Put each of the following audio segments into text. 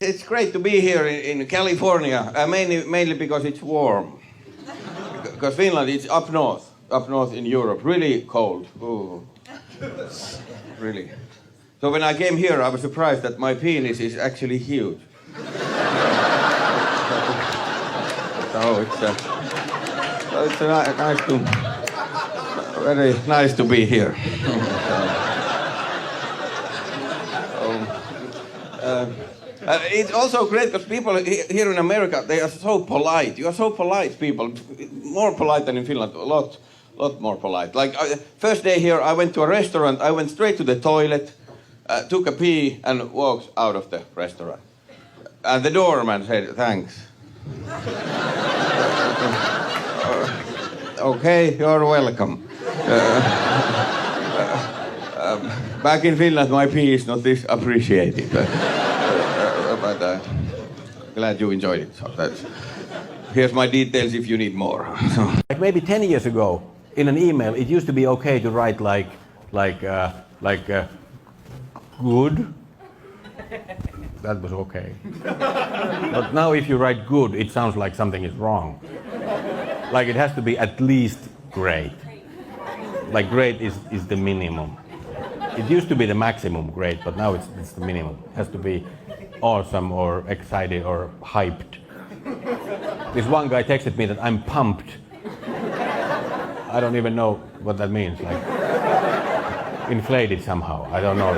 It's great to be here in California, mainly because it's warm. Because Finland is up north in Europe, really cold. Ooh. Really. So when I came here, I was surprised that my penis is actually huge. So it's very nice to be here. It's also great because people here in America, they are so polite. You are so polite people, more polite than in Finland, a lot more polite. Like first day here, I went to a restaurant, I went straight to the toilet, took a pee and walked out of the restaurant. And the doorman said, thanks. Okay, you're welcome. Back in Finland, my pee is not this appreciated. But glad you enjoyed it. So here's my details if you need more. Like maybe 10 years ago, in an email, it used to be okay to write good. That was okay. But now if you write good, it sounds like something is wrong. Like it has to be at least great. Like great is the minimum. It used to be the maximum great, but now it's the minimum. It has to be awesome or excited or hyped. This one guy texted me that I'm pumped. I don't even know what that means. Like inflated somehow. I don't know.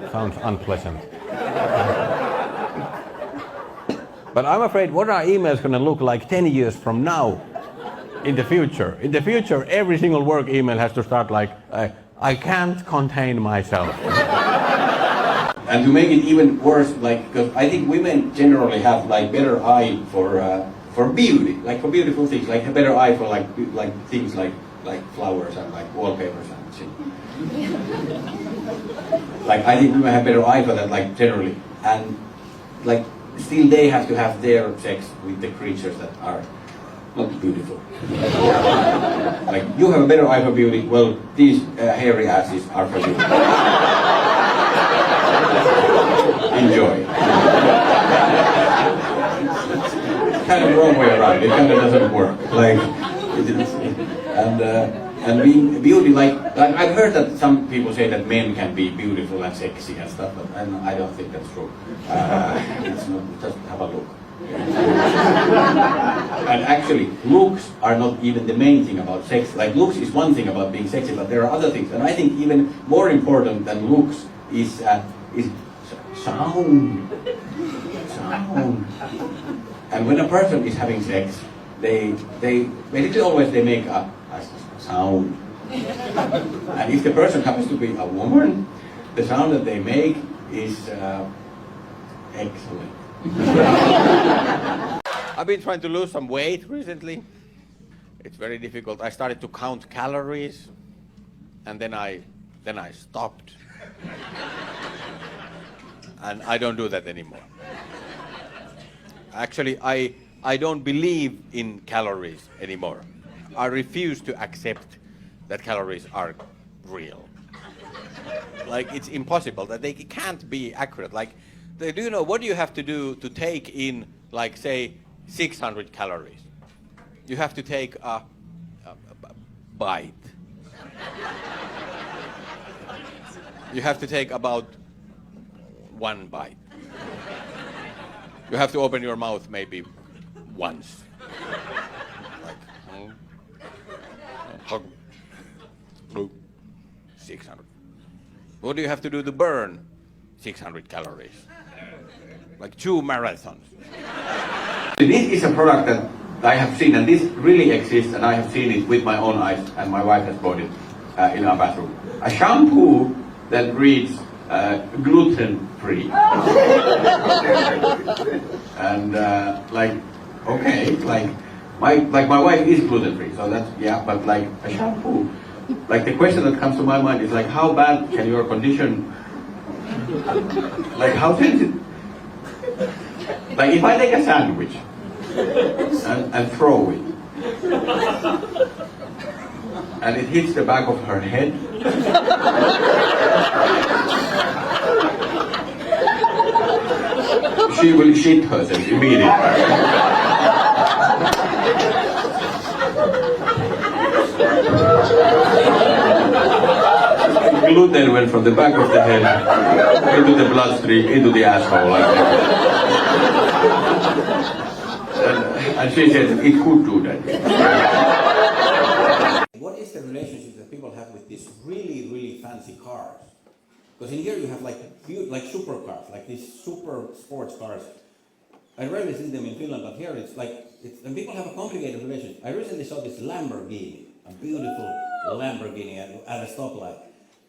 It sounds unpleasant. But I'm afraid what are emails going to look like 10 years from now in the future? In the future, every single work email has to start like, I can't contain myself. And to make it even worse, like, because I think women generally have like better eye for beauty, like for beautiful things, like a better eye for like things like flowers and like wallpapers and shit. Like I think women have better eye for that, like generally, and like still they have to have their sex with the creatures that are not beautiful. Like you have a better eye for beauty. Well, these hairy asses are for you. Enjoy. Kind of wrong way around. It kind of doesn't work. Like, and being beauty, like I've heard that some people say that men can be beautiful and sexy and stuff, but I don't think that's true. It's not, just have a look. And actually, looks are not even the main thing about sex. Like looks is one thing about being sexy, but there are other things. And I think even more important than looks is sound. Sound. And when a person is having sex, they basically always they make a sound. And if the person happens to be a woman, the sound that they make is excellent. I've been trying to lose some weight recently. It's very difficult. I started to count calories, and then I stopped. And I don't do that anymore. Actually, I don't believe in calories anymore. I refuse to accept that calories are real. Like, it's impossible, that they can't be accurate. Like, do you know, what do you have to do to take in, like, say, 600 calories? You have to take a bite. You have to take about 1 bite. You have to open your mouth maybe once. Like, 600. What do you have to do to burn 600 calories? Like 2 marathons. This is a product that I have seen, and this really exists, and I have seen it with my own eyes, and my wife has bought it in our bathroom. A shampoo that reads gluten-free. And like, okay, like my wife is gluten-free, so that's, yeah, but like a shampoo. Like the question that comes to my mind is like, how bad can your condition, like how sensitive? Like if I take a sandwich and throw it, and it hits the back of her head, she will shit herself immediately. Gluten went from the back of the head into the bloodstream, into the asshole. And she said it could do that. What is the relationship that people have with these really, really fancy cars? Because in here you have like supercars, like these super sports cars. I rarely see them in Finland, but here it's like, and people have a complicated relationship. I recently saw this Lamborghini, a beautiful Lamborghini at a stoplight.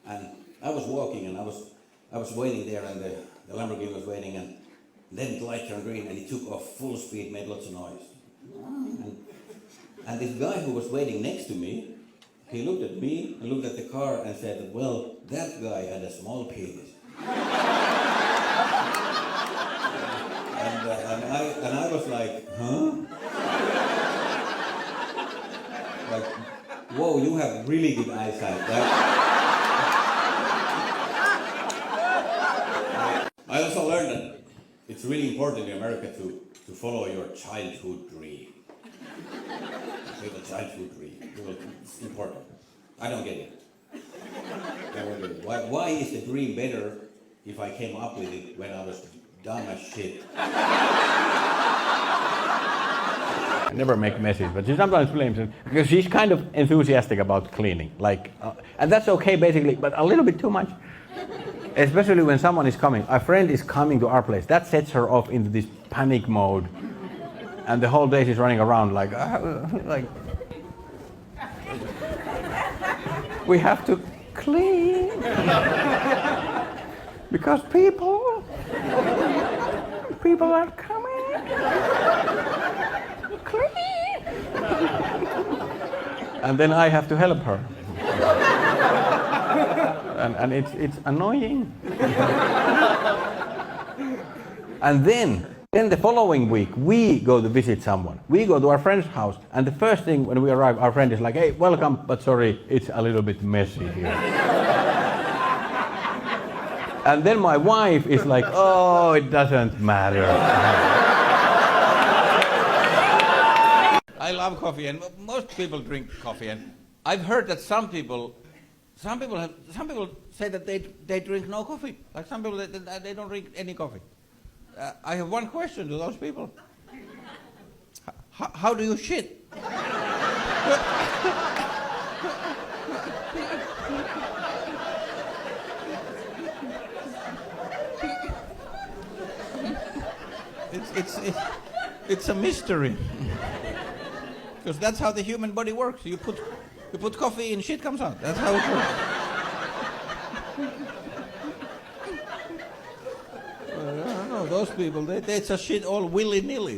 And I was walking and I was waiting there, and the Lamborghini was waiting, and then the light turned green and it took off full speed, made lots of noise. And this guy who was waiting next to me, he looked at me and looked at the car and said, well, that guy had a small penis. and I was like, huh? Like, whoa, you have really good eyesight. I also learned that it's really important in America to follow your childhood dream. You have a childhood dream. It's important. I don't get it. Why is the dream better if I came up with it when I was dumb as shit? I never make messes, but she sometimes blames it because she's kind of enthusiastic about cleaning, like, and that's okay basically, but a little bit too much. Especially when someone is coming, a friend is coming to our place, that sets her off into this panic mode, and the whole day she's running around like we have to clean because people are coming. Clean. And then I have to help her. And it's annoying. And then the following week, we go to visit someone. We go to our friend's house, and the first thing when we arrive, our friend is like, hey, welcome, but sorry, it's a little bit messy here. And then my wife is like, oh, it doesn't matter. I love coffee, and most people drink coffee, and I've heard that some people say that they drink no coffee. Like some people, they don't drink any coffee. I have one question to those people. How do you shit? It's a mystery. Because that's how the human body works. You put coffee in, shit comes out. That's how it works. I don't know, those people, they just shit all willy-nilly.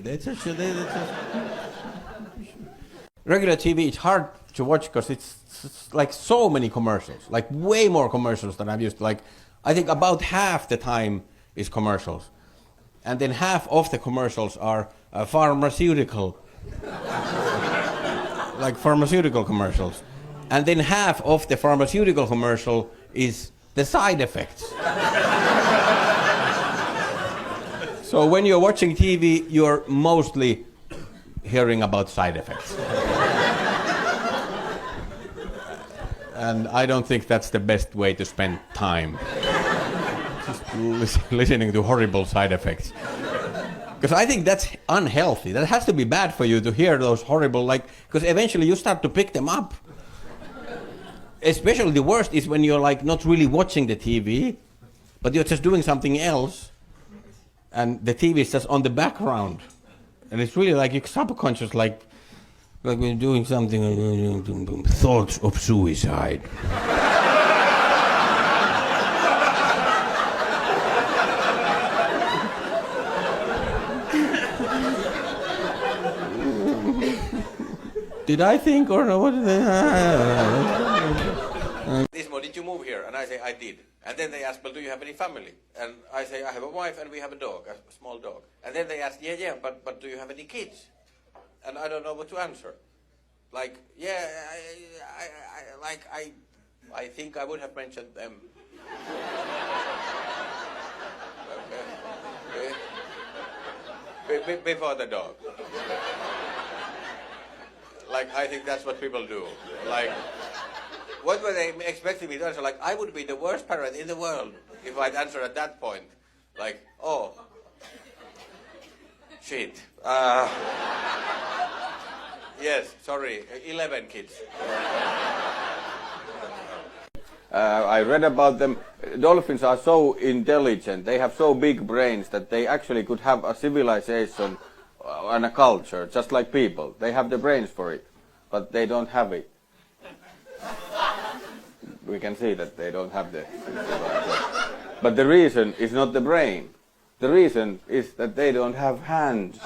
Regular TV, it's hard to watch because it's like so many commercials, like way more commercials than I've used. Like, I think about half the time is commercials. And then half of the commercials are pharmaceutical, like pharmaceutical commercials. And then half of the pharmaceutical commercial is the side effects. So when you're watching TV, you're mostly hearing about side effects. And I don't think that's the best way to spend time. Just listening to horrible side effects. Because I think that's unhealthy. That has to be bad for you to hear those horrible, because eventually you start to pick them up. Especially the worst is when you're like not really watching the TV, but you're just doing something else, and the TV is just on the background. And it's really like your subconscious, like when you're doing something, thoughts of suicide. Did I think or no? What did Ismo, did you move here? And I say, I did. And then they ask, well, do you have any family? And I say, I have a wife and we have a dog, a small dog. And then they ask, yeah, but do you have any kids? And I don't know what to answer. Like, yeah, I think I would have mentioned them. Okay. Before the dog. Like, I think that's what people do. Like, what were they expecting me to answer? Like, I would be the worst parent in the world if I'd answer at that point. Like, oh, shit. Yes, sorry, 11 kids. I read about them. Dolphins are so intelligent, they have so big brains that they actually could have a civilization and a culture, just like people. They have the brains for it, but they don't have it. We can see that they don't have the... But the reason is not the brain. The reason is that they don't have hands.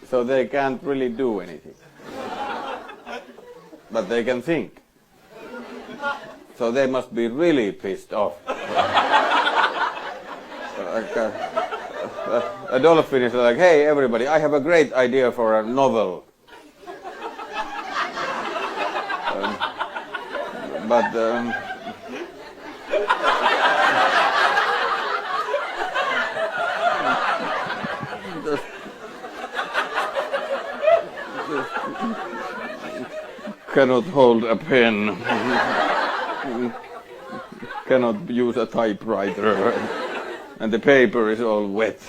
So they can't really do anything. But they can think. So they must be really pissed off. A dolphin is like, hey everybody, I have a great idea for a novel. Cannot hold a pen. Cannot use a typewriter. And the paper is all wet.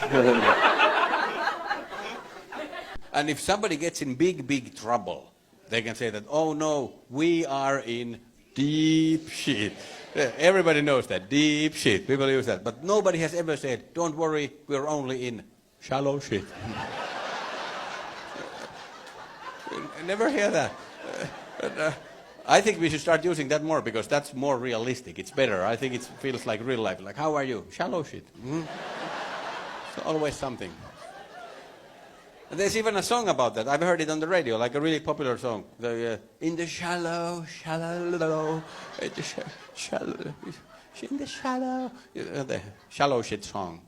And if somebody gets in big trouble, they can say that, oh no, we are in deep shit. Everybody knows that, deep shit. People use that. But nobody has ever said, don't worry, we're only in shallow shit. I never hear that. I think we should start using that more because that's more realistic. It's better. I think it feels like real life. Like, how are you? Shallow shit. Mm-hmm. It's always something. And there's even a song about that. I've heard it on the radio, like a really popular song. In the shallow, in the shallow, the shallow shit song.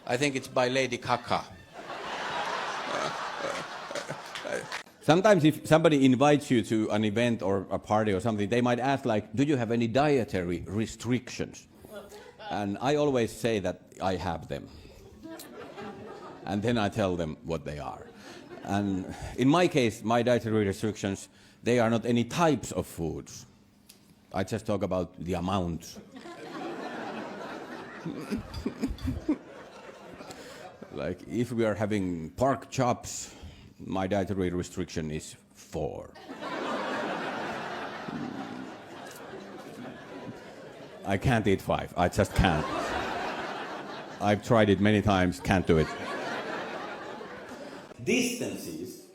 I think it's by Lady Gaga. Sometimes if somebody invites you to an event or a party or something, they might ask like, do you have any dietary restrictions? And I always say that I have them. And then I tell them what they are. And in my case, my dietary restrictions, they are not any types of foods. I just talk about the amount. Like if we are having pork chops, my dietary restriction is 4. I can't eat 5. I just can't. I've tried it many times, can't do it. Distances,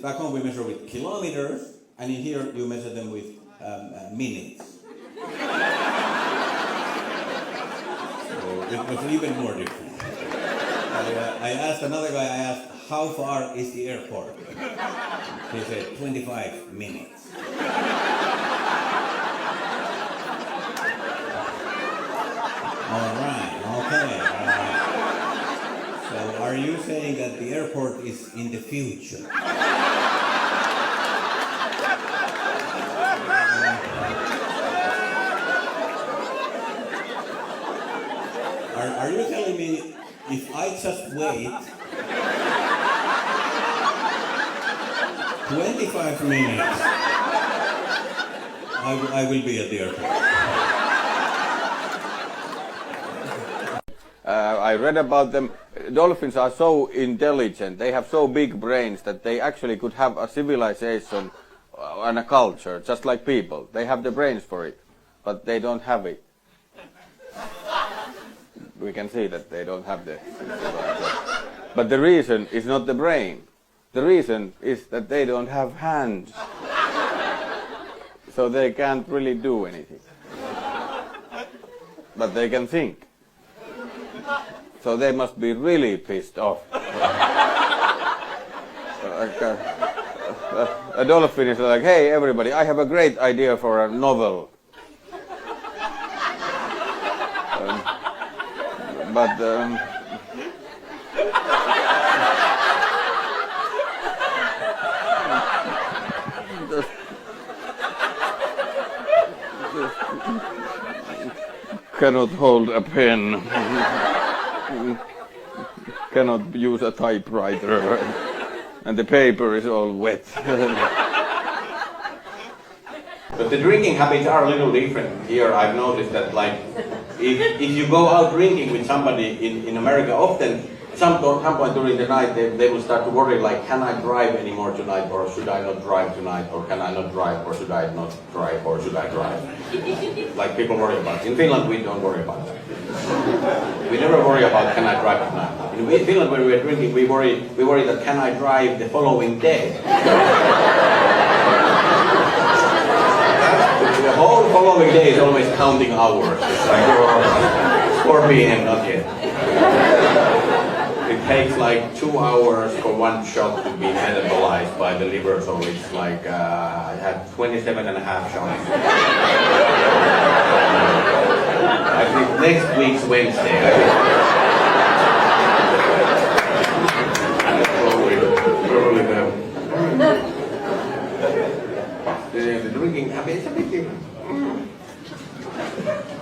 back home we measure with kilometers, and in here you measure them with minutes. So it was even more different. I asked another guy, how far is the airport? He said 25 minutes. All right, okay. So are you saying that the airport is in the future? Are you telling me if I just wait 25 minutes, I will be at the airport? I read about them. Dolphins are so intelligent, they have so big brains that they actually could have a civilization and a culture, just like people. They have the brains for it, but they don't have it. We can see that they don't have the... But the reason is not the brain. The reason is that they don't have hands. So they can't really do anything. But they can think. So they must be really pissed off. A dolphin is like, hey everybody, I have a great idea for a novel. Cannot hold a pen. cannot use a typewriter, and the paper is all wet. But the drinking habits are a little different here. I've noticed that, like, if you go out drinking with somebody in America, often some point during the night they will start to worry, like, can I drive anymore tonight, or should I not drive tonight, or can I not drive, or should I not drive, or should I drive? Like people worry about it. In Finland, we don't worry about that. We never worry about can I drive tonight. In Finland, when we're drinking, we worry that can I drive the following day. The whole following day is always counting hours. It's like 4 p.m. not yet. It takes like 2 hours for one shot to be metabolized by the liver, so it's like I had 27 and a half shots. I think next week's Wednesday. The drinking habit is a bit different.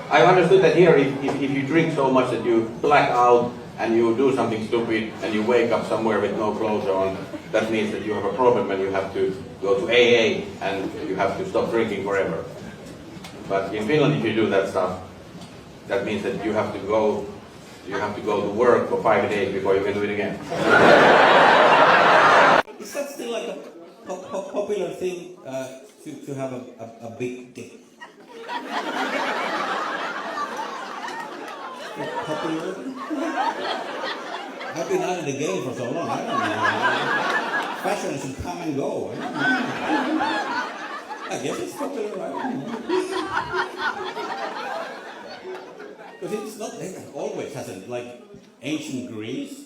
I understood that here, if you drink so much that you black out and you do something stupid and you wake up somewhere with no clothes on, that means that you have a problem and you have to go to AA and you have to stop drinking forever. But in Finland, if you do that stuff, that means that you have to go to work for 5 days before you can do it again. Is that still like a popular thing to have a big dick? Popular? I've been out of the game for so long, I don't know. Fashion should come and go. I guess it's popular, I don't know. Because it's not, it always hasn't, like ancient Greece,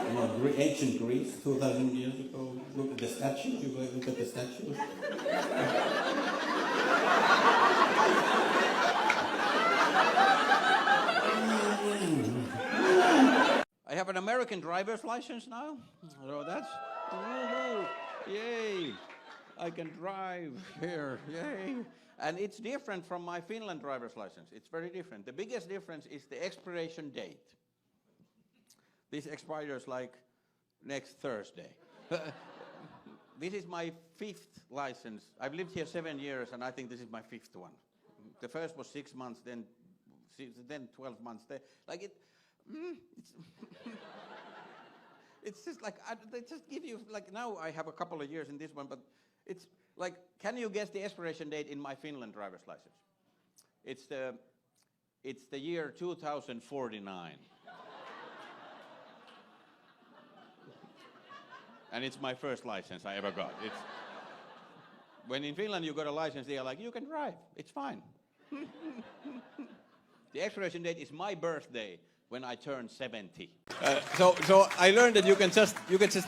you know, ancient Greece, 2,000 years ago, look at the statues, you look at the statues. I have an American driver's license now, so that's, woohoo, yay, I can drive here, yay. And it's different from my Finland driver's license. It's very different. The biggest difference is the expiration date. This expires like next Thursday. This is my 5th license. I've lived here 7 years, and I think this is my 5th one. The first was 6 months, then 12 months. Like it, it's just like they just give you, like, now I have a couple of years in this one, but it's like, can you guess the expiration date in my Finland driver's license? It's the year 2049. And it's my first license I ever got. When in Finland you got a license, they are like, you can drive, it's fine. The expiration date is my birthday, when I turn 70. So I learned that you can just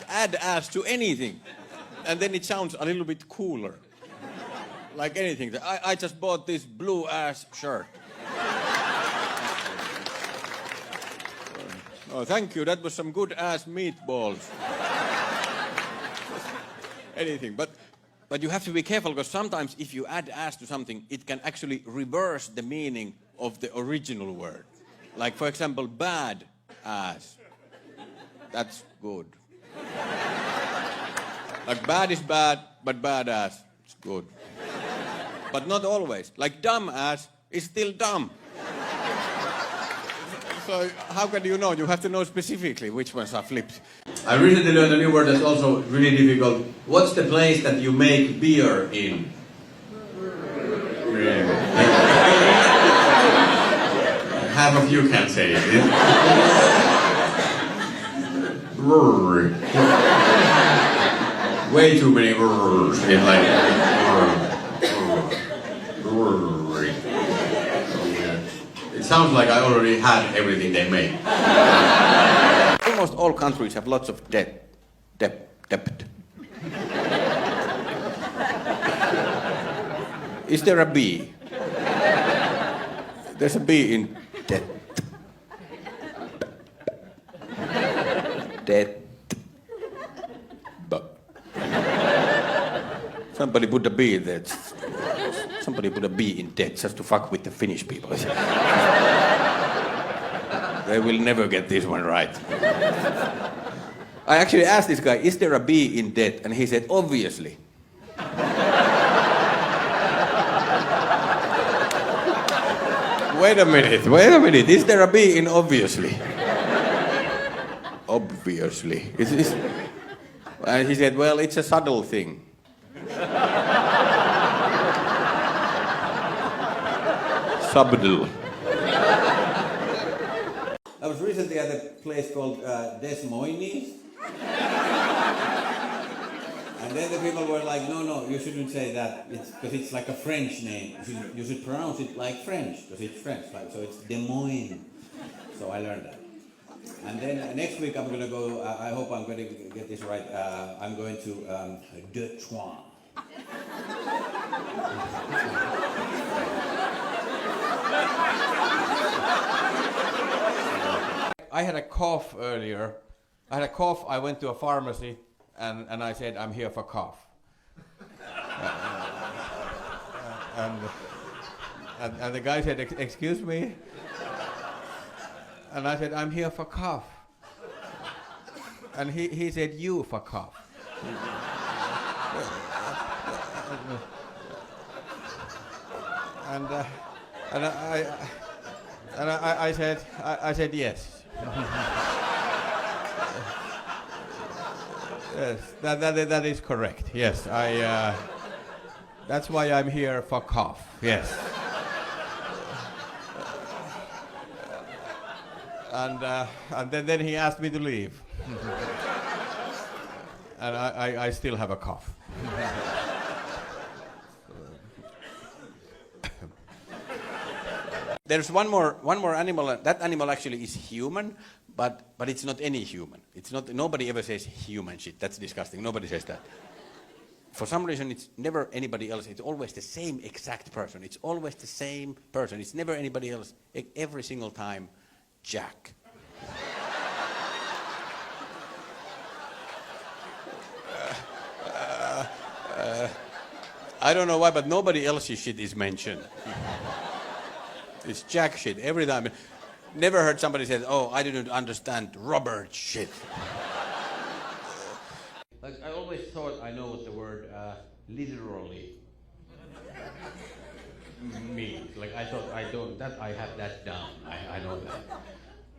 add ass to anything, and then it sounds a little bit cooler. Like anything. I just bought this blue ass shirt. Oh, thank you. That was some good ass meatballs. Anything, but you have to be careful, because sometimes if you add ass to something, it can actually reverse the meaning of the original word. Like, for example, bad ass. That's good. Like, bad is bad, but bad ass is good. But not always. Like, dumb ass is still dumb. So how can you know? You have to know specifically which ones are flipped. I recently learned a new word that's also really difficult. What's the place that you make beer in? Half of you can't say it. Brewery. Way too many words in like brewery. It sounds like I already had everything they make. Almost all countries have lots of debt. Is there a B? There's a B in debt. Debt. Somebody put a B there. Somebody put a B in debt just to fuck with the Finnish people. They will never get this one right. I actually asked this guy, is there a B in debt? And he said, obviously. Wait a minute, is there a B in obviously? Obviously. And he said, well, it's a subtle thing. Subtle. I was recently at a place called Des Moines. And then the people were like, no, you shouldn't say that, because it's like a French name. You should pronounce it like French, because it's French. So it's Des Moines. So I learned that. And then next week I'm going to go, I hope I'm going to get this right, I'm going to Detroit. I had a cough earlier. I went to a pharmacy and I said, I'm here for cough. And the guy said, excuse me? And I said, I'm here for cough. And he said, you for cough. And I said yes. Yes, that is correct. Yes, that's why I'm here for cough. Yes. And then he asked me to leave. And I still have a cough. There's one more animal. That animal actually is human, but it's not any human. It's not. Nobody ever says human shit. That's disgusting. Nobody says that. For some reason, it's never anybody else. It's always the same exact person. It's always the same person. It's never anybody else. Every single time, Jack. I don't know why, but nobody else's shit is mentioned. It's Jack shit every time. Never heard somebody say, oh, I didn't understand Robert shit. Like, I always thought I know what the word literally means. Like, I thought I have that down. I know that.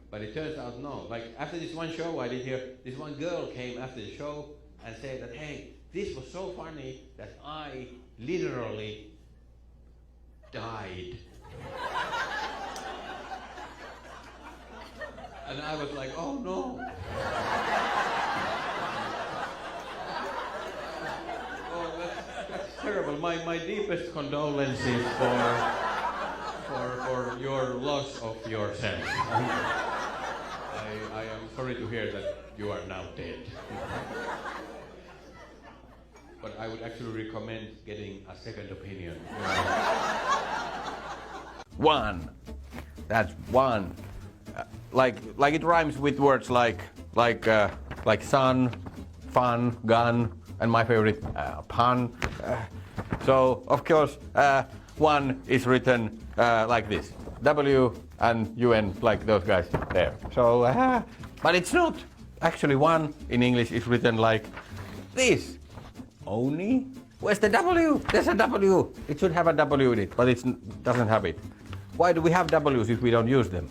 But it turns out no. Like, after this one show I did here, this one girl came after the show and said that, hey, this was so funny that I literally died. And I was like, oh no. Oh, that's terrible. My deepest condolences for your loss of your sense. I am sorry to hear that you are now dead. But I would actually recommend getting a second opinion. One. That's one. Like it rhymes with words like sun, fun, gun, and my favorite pun. So of course one is written like this: W and UN, like those guys there. So, but it's not. Actually, one in English is written like this. Only. Where's the W? There's a W. It should have a W in it, but it doesn't have it. Why do we have W's if we don't use them?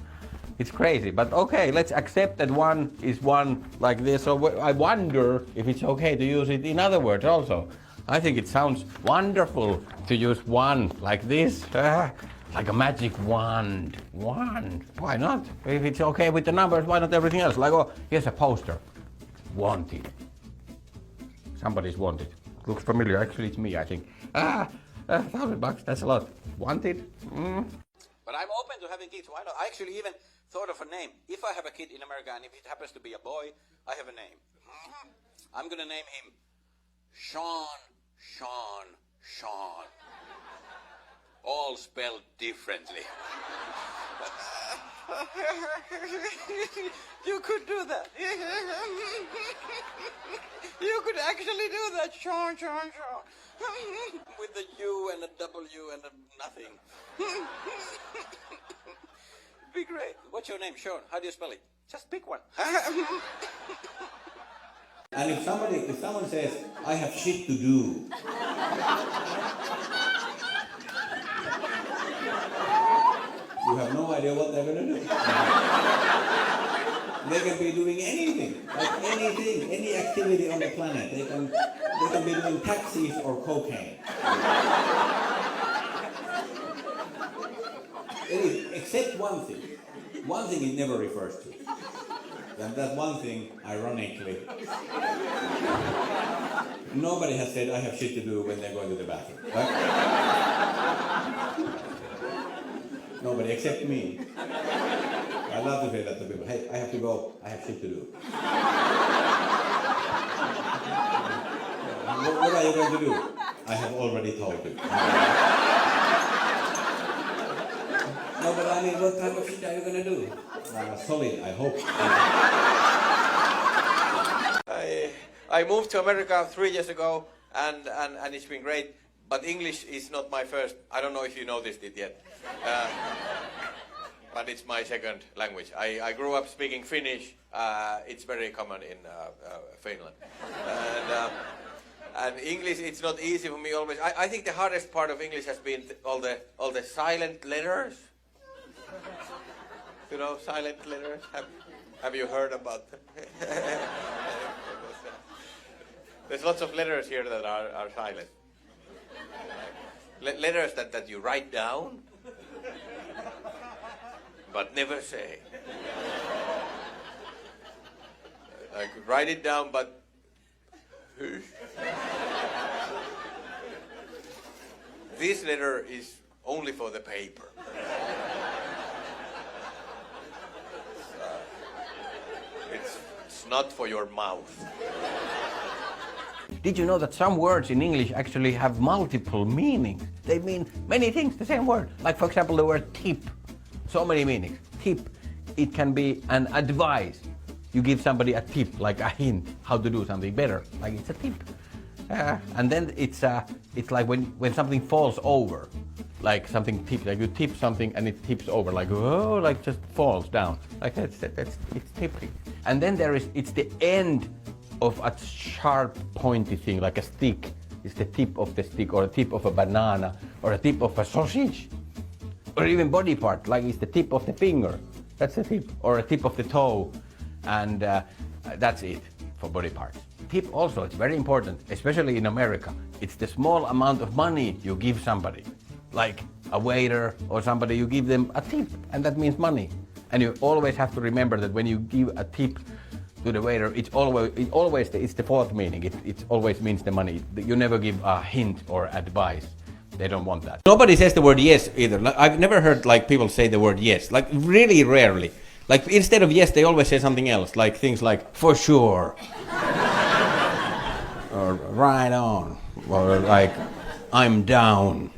It's crazy, but okay, let's accept that one is one like this. So I wonder if it's okay to use it in other words also. I think it sounds wonderful to use one like this, like a magic wand. Wand. Why not? If it's okay with the numbers, why not everything else? Like, oh, here's a poster. Wanted. Somebody's wanted. Looks familiar. Actually, it's me, I think. $1,000. That's a lot. Wanted. But I'm open to having kids. Why not? I actually even thought of a name. If I have a kid in America and if it happens to be a boy, I have a name. I'm going to name him Sean. All spelled differently. You could do that. You could actually do that, Sean. With a U and a W and a nothing. be great. What's your name, Sean? How do you spell it? Just pick one. And if someone says, I have shit to do, you have no idea what they're gonna do. They can be doing anything, any activity on the planet. They can be doing taxis or cocaine. Except one thing. One thing it never refers to. And that one thing, ironically, nobody has said, I have shit to do when they're going to the bathroom. Right? Nobody except me. I love to say that to people. Hey, I have to go. I have shit to do. What are you going to do? I have already told you. No, but I mean, what type of shit are you going to do? Solid, I hope. I moved to America 3 years ago, and it's been great. But English is not my first. I don't know if you noticed it yet. But it's my second language. I grew up speaking Finnish. It's very common in Finland. And English, it's not easy for me always. I think the hardest part of English has been all the silent letters. You know, silent letters. Have you heard about them? There's lots of letters here that are silent. Letters that you write down, but never say. Like, write it down, but this letter is only for the paper. It's not for your mouth. Did you know that some words in English actually have multiple meanings? They mean many things, the same word. Like, for example, the word tip. So many meanings. Tip, it can be an advice. You give somebody a tip, like a hint, how to do something better. Like, it's a tip. And then it's like when something falls over. Like something tips, like you tip something and it tips over, like, oh, like just falls down. Like it's tipping. And then it's the end of a sharp, pointy thing, like a stick. It's the tip of the stick, or a tip of a banana, or a tip of a sausage, or even body part, like it's the tip of the finger. That's the tip, or a tip of the toe, and that's it for body parts. Tip also, it's very important, especially in America. It's the small amount of money you give somebody, like a waiter or somebody. You give them a tip, and that means money. And you always have to remember that when you give a tip to the waiter, it's the fourth meaning. It always means the money. You never give a hint or advice. They don't want that. Nobody says the word yes either. Like, I've never heard like people say the word yes. Like, really rarely. Like, instead of yes, they always say something else. Like things like for sure, or right on, or like I'm down.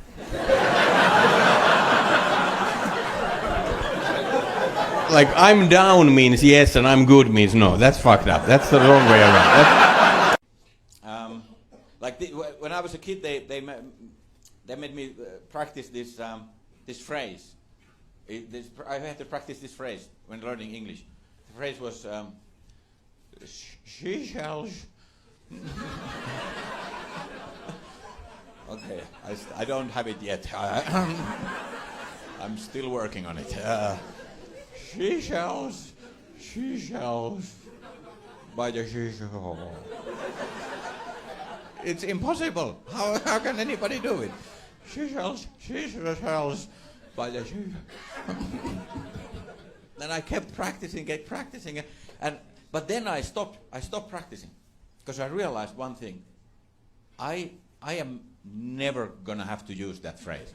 Like, I'm down means yes and I'm good means no. That's fucked up. That's the wrong way around. When I was a kid, they made me practice this phrase. I had to practice this phrase when learning English. The phrase was seashells. Okay, I don't have it yet. I'm still working on it. Seashells by the seashore. It's impossible. How can anybody do it? Seashells by the seashore. Then I kept practicing, but then I stopped practicing because I realized one thing. I am never gonna have to use that phrase.